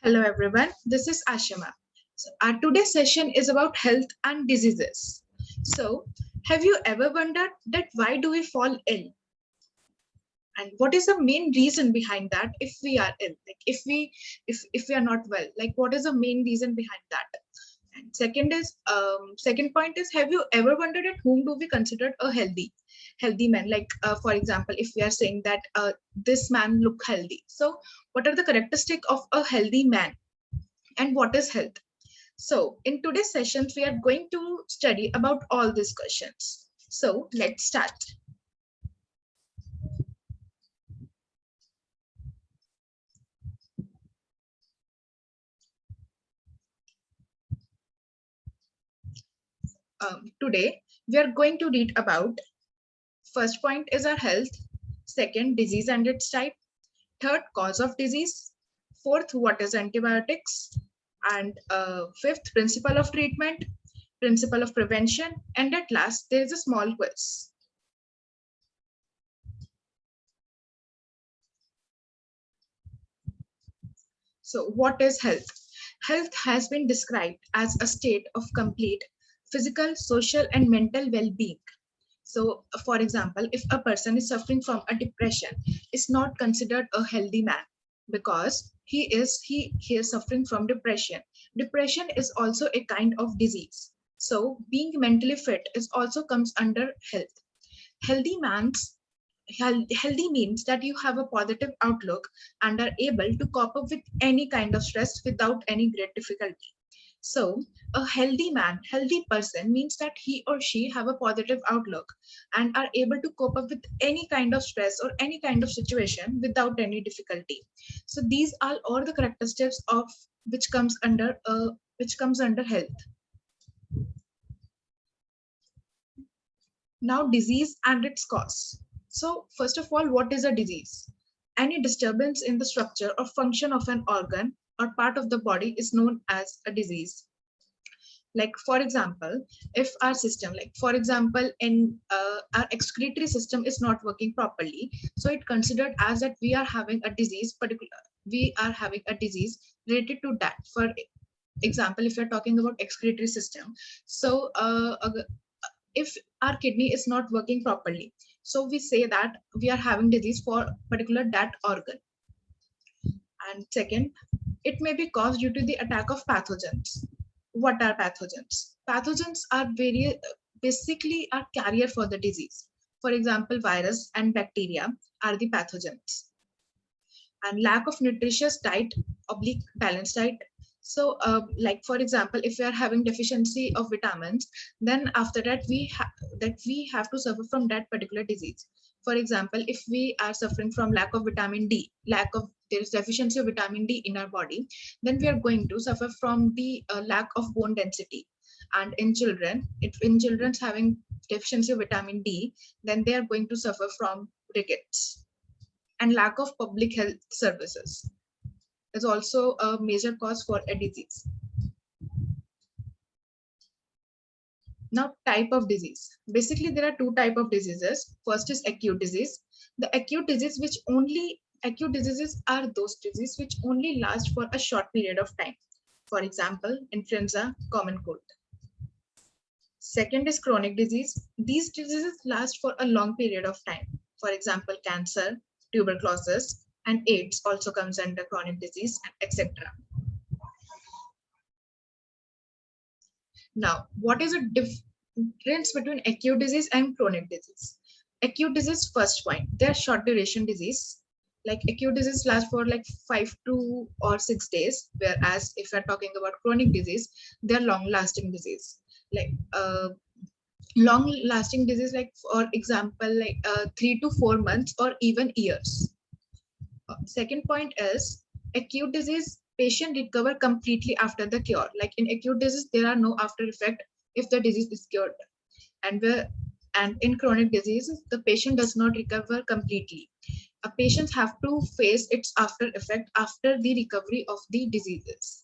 Hello everyone, this is Ashima. So our today's session is about health and diseases. So, have you ever wondered that why do we fall ill? And what is the main reason behind that if we are ill? Like if we are not well, like what is the main reason behind that? And second point is, have you ever wondered at whom do we consider a healthy man? Like for example, if we are saying that this man look healthy, so what are the characteristics of a healthy man and what is health? So in today's sessions, we are going to study about all these questions. So let's start. Today, we are going to read about first point is our health, second, disease and its type, third, cause of disease, fourth, what is antibiotics, and fifth, principle of treatment, principle of prevention, and at last, there is a small quiz. So, what is health? Health has been described as a state of complete physical, social, and mental well being. So, for example, if a person is suffering from a depression, is not considered a healthy man because he is suffering from depression. Depression is also a kind of disease. So, being mentally fit is also comes under health. Healthy man's Healthy means that you have a positive outlook and are able to cope up with any kind of stress without any great difficulty. So a healthy person means that he or she have a positive outlook and are able to cope up with any kind of stress or any kind of situation without any difficulty. So these are all the characteristics of which comes under health. Now, disease and its cause. So, first of all, what is a disease? Any disturbance in the structure or function of an organ or part of the body is known as a disease. Like, for example, if our system, like, for example, in our excretory system is not working properly, so it considered as that we are having a disease, we are having a disease related to that. For example, if you're talking about excretory system, so if our kidney is not working properly, so we say that we are having disease for particular that organ. And second, it may be caused due to the attack of pathogens. What are pathogens? Pathogens are very basically are carrier for the disease. For example, virus and bacteria are the pathogens. And lack of nutritious diet oblique balanced diet. So like for example, if we are having deficiency of vitamins, then after that we have to suffer from that particular disease. For example, if we are suffering from lack of vitamin D, lack of there is deficiency of vitamin D in our body, then we are going to suffer from the lack of bone density. And in children, if in children's having deficiency of vitamin D, then they are going to suffer from rickets. And lack of public health services is also a major cause for a disease. Now, type of disease. Basically, there are two types of diseases. First is acute disease. The acute diseases are those diseases which only last for a short period of time. For example, influenza, common cold. Second is chronic disease. These diseases last for a long period of time. For example, cancer, tuberculosis, and AIDS also comes under chronic disease, etc. Now, what is the difference between acute disease and chronic disease? Acute disease, first point, they are short duration disease. Like acute disease lasts for like 5 to 6 days, whereas if we're talking about chronic disease, they're long lasting disease. Like long lasting disease, like for example, like 3 to 4 months or even years. Second point is acute disease, patient recover completely after the cure. Like in acute disease, there are no after effect if the disease is cured. And in chronic disease, the patient does not recover completely. A patient have to face its after effect after the recovery of the diseases.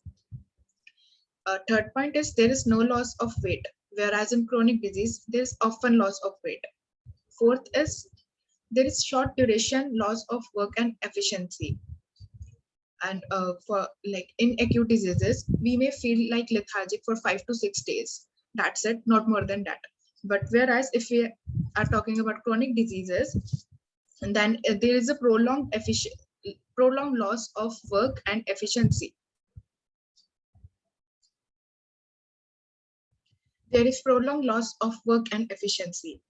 Third point is there is no loss of weight, whereas in chronic disease, there is often loss of weight. Fourth is there is short duration loss of work and efficiency. And for like in acute diseases, we may feel like lethargic for 5 to 6 days. That's it, not more than that. But whereas if we are talking about chronic diseases, and then there is a prolonged loss of work and efficiency. There is prolonged loss of work and efficiency.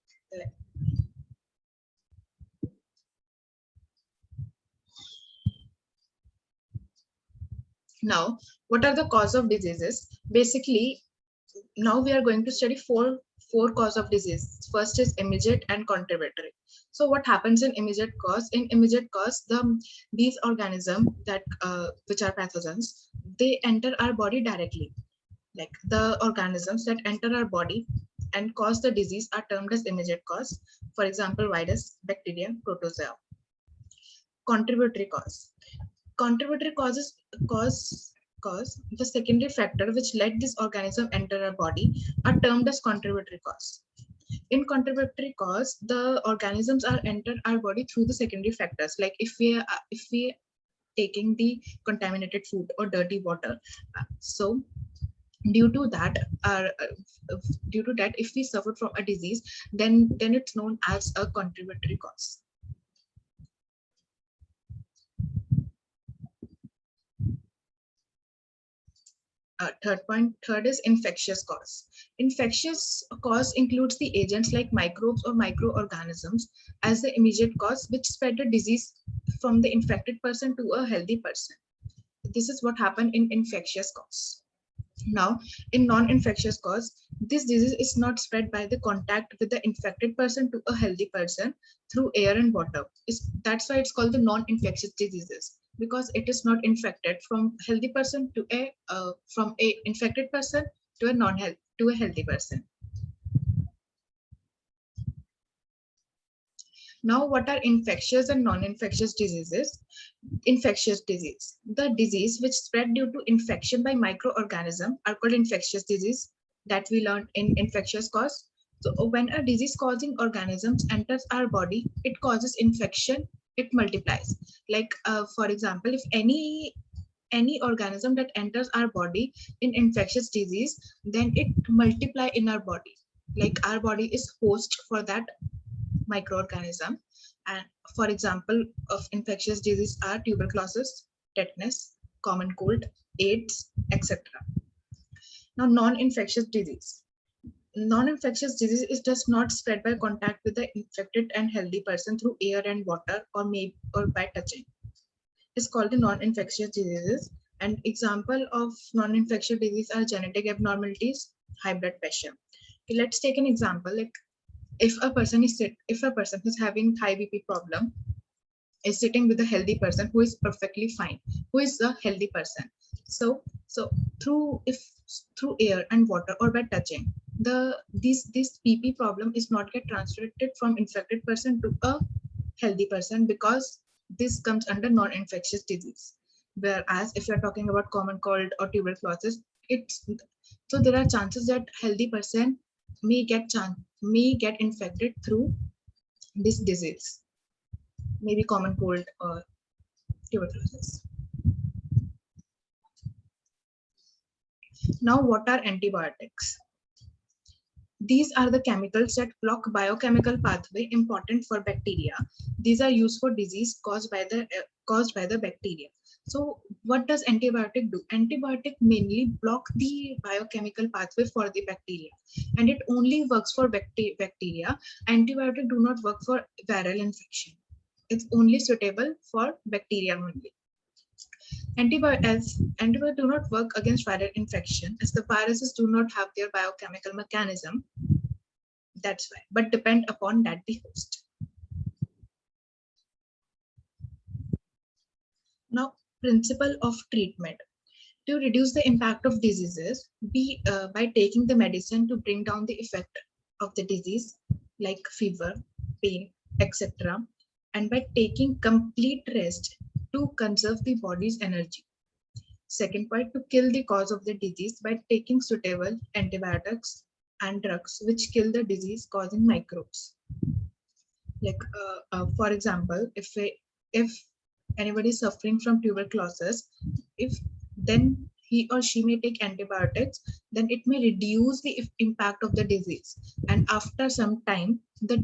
Now, what are the cause of diseases? Basically, now we are going to study four cause of disease. First is immediate and contributory. So what happens in immediate cause? In immediate cause, these organisms that which are pathogens, they enter our body directly. Like the organisms that enter our body and cause the disease are termed as immediate cause. For example, virus, bacteria, protozoa. Contributory cause. Contributory cause the secondary factor which led this organism enter our body are termed as contributory cause. In contributory cause, the organisms are entered our body through the secondary factors. Like if we taking the contaminated food or dirty water, so due to that, if we suffer from a disease, then it's known as a contributory cause. Third is infectious cause. Infectious cause includes the agents like microbes or microorganisms as the immediate cause, which spread the disease from the infected person to a healthy person. This is what happened in infectious cause. Now, in non-infectious cause, this disease is not spread by the contact with the infected person to a healthy person through air and water. That's why it's called the non-infectious diseases, because it is not infected from healthy person to from a infected person to a non-health to a healthy person. Now, what are infectious and non-infectious diseases? Infectious disease. The disease which spread due to infection by microorganism are called infectious disease, that we learned in infectious cause. So when a disease causing organisms enters our body, it causes infection, it multiplies. Like for example, if any organism that enters our body in infectious disease, then it multiply in our body. Like our body is host for that microorganism. And for example of infectious disease are tuberculosis, tetanus, common cold, AIDS, etc. Now, non-infectious disease. Non-infectious disease is does not spread by contact with the infected and healthy person through air and water or by touching. It's called the non-infectious diseases. And example of non-infectious disease are genetic abnormalities, high blood pressure. Okay, let's take an example. Like if a person who's having high BP problem is sitting with a healthy person who is perfectly fine, who is a healthy person, so through air and water or by touching, this BP problem is not get transferred from infected person to a healthy person, because this comes under non-infectious disease. Whereas if you're talking about common cold or tuberculosis, it's so there are chances that healthy person may get infected through this disease, maybe common cold or tuberculosis. Now, what are antibiotics? These are the chemicals that block biochemical pathway important for bacteria. These are used for disease caused by the bacteria. So what does antibiotic do? Antibiotic mainly block the biochemical pathway for the bacteria, and it only works for bacteria. Antibiotic do not work for viral infection. It's only suitable for bacteria only. Antibiotics do not work against viral infection, as the viruses do not have their biochemical mechanism. That's why, but depend upon that the host. Now, principle of treatment. To reduce the impact of diseases, by taking the medicine to bring down the effect of the disease, like fever, pain, etc., and by taking complete rest to conserve the body's energy. Second point, to kill the cause of the disease by taking suitable antibiotics and drugs which kill the disease causing microbes. Like for example, if anybody suffering from tuberculosis, if then he or she may take antibiotics, then it may reduce the impact of the disease. And after some time, the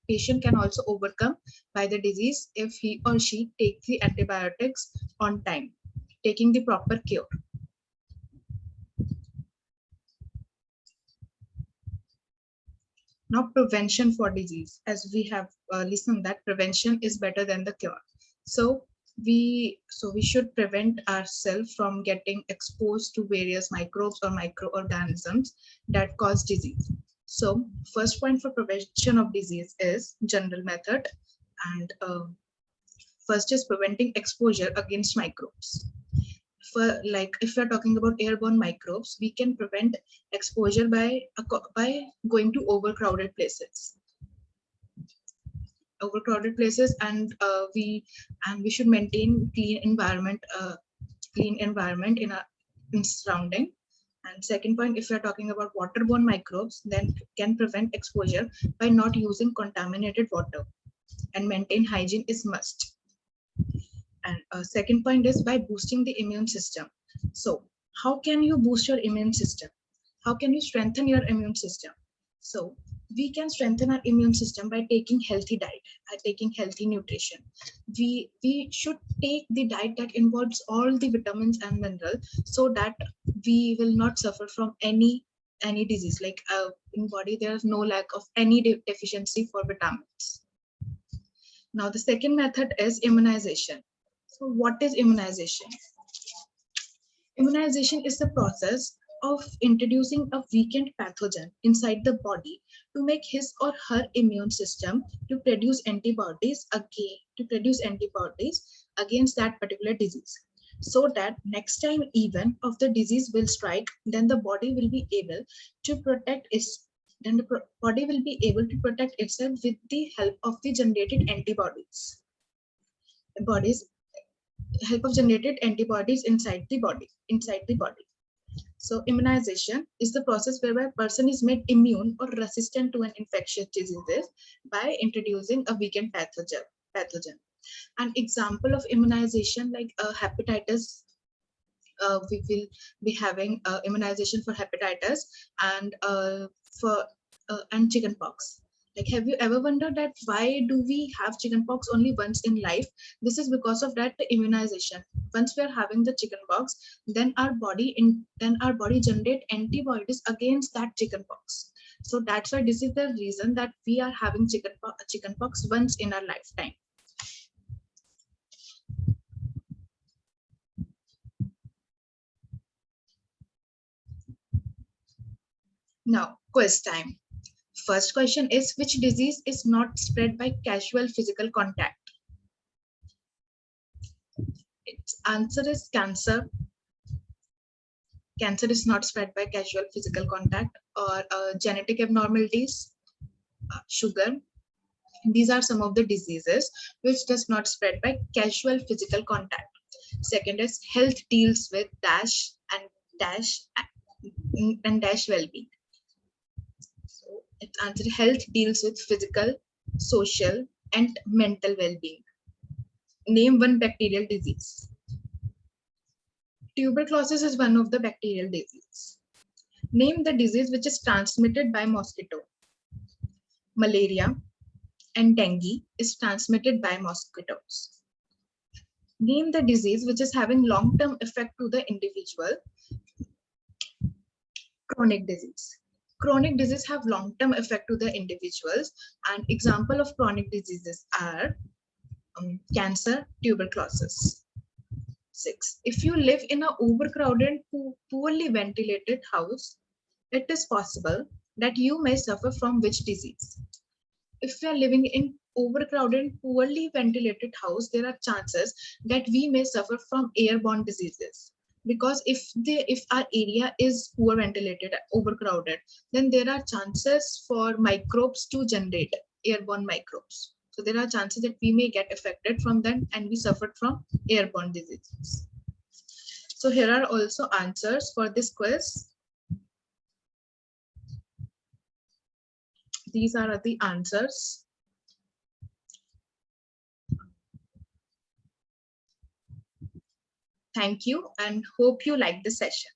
patient can also overcome by the disease if he or she takes the antibiotics on time, taking the proper cure. Now, prevention for disease, as we have listened that prevention is better than the cure. So we should prevent ourselves from getting exposed to various microbes or microorganisms that cause disease. So first point for prevention of disease is general method, and first is preventing exposure against microbes. For like if we're talking about airborne microbes, we can prevent exposure by going to overcrowded places, and we should maintain clean environment in our surrounding. And second point, if we're talking about waterborne microbes, then can prevent exposure by not using contaminated water, and maintain hygiene is must. And second point is by boosting the immune system. So how can you boost your immune system? How can you strengthen your immune system? So we can strengthen our immune system by taking healthy diet, by taking healthy nutrition. We should take the diet that involves all the vitamins and minerals, so that we will not suffer from any disease. Like in body, there is no lack of any deficiency for vitamins. Now the second method is immunization. So what is immunization? Immunization is the process of introducing a weakened pathogen inside the body to make his or her immune system to produce antibodies against that particular disease, so that next time even of the disease will strike, then the body will be able to protect its then the body will be able to protect itself with the help of the generated bodies help of generated antibodies inside the body. So immunization is the process whereby a person is made immune or resistant to an infectious diseases by introducing a weakened pathogen. An example of immunization, like hepatitis, we will be having immunization for hepatitis, and for and chickenpox. Like, have you ever wondered that why do we have chickenpox only once in life? This is because of that immunization. Once we are having the chickenpox, then our body generate antibodies against that chickenpox. So that's why this is the reason that we are having chickenpox once in our lifetime. Now, quiz time. First question is, which disease is not spread by casual physical contact? Its answer is cancer. Cancer is not spread by casual physical contact. Or genetic abnormalities, sugar. These are some of the diseases which does not spread by casual physical contact. Second is health deals with dash and dash well-being. So its answer, health deals with physical, social, and mental well-being. Name one bacterial disease. Tuberculosis is one of the bacterial diseases. Name the disease which is transmitted by mosquito. Malaria and dengue is transmitted by mosquitoes. Name the disease which is having long-term effect to the individual. Chronic disease. Chronic disease have long-term effect to the individuals, and example of chronic diseases are cancer, tuberculosis. 6. If you live in an overcrowded, poorly ventilated house, it is possible that you may suffer from which disease? If we are living in overcrowded, poorly ventilated house, there are chances that we may suffer from airborne diseases. Because if our area is poor ventilated, overcrowded, then there are chances for microbes to generate, airborne microbes. So there are chances that we may get affected from them and we suffered from airborne diseases. So here are also answers for this quiz. These are the answers. Thank you and hope you like the session.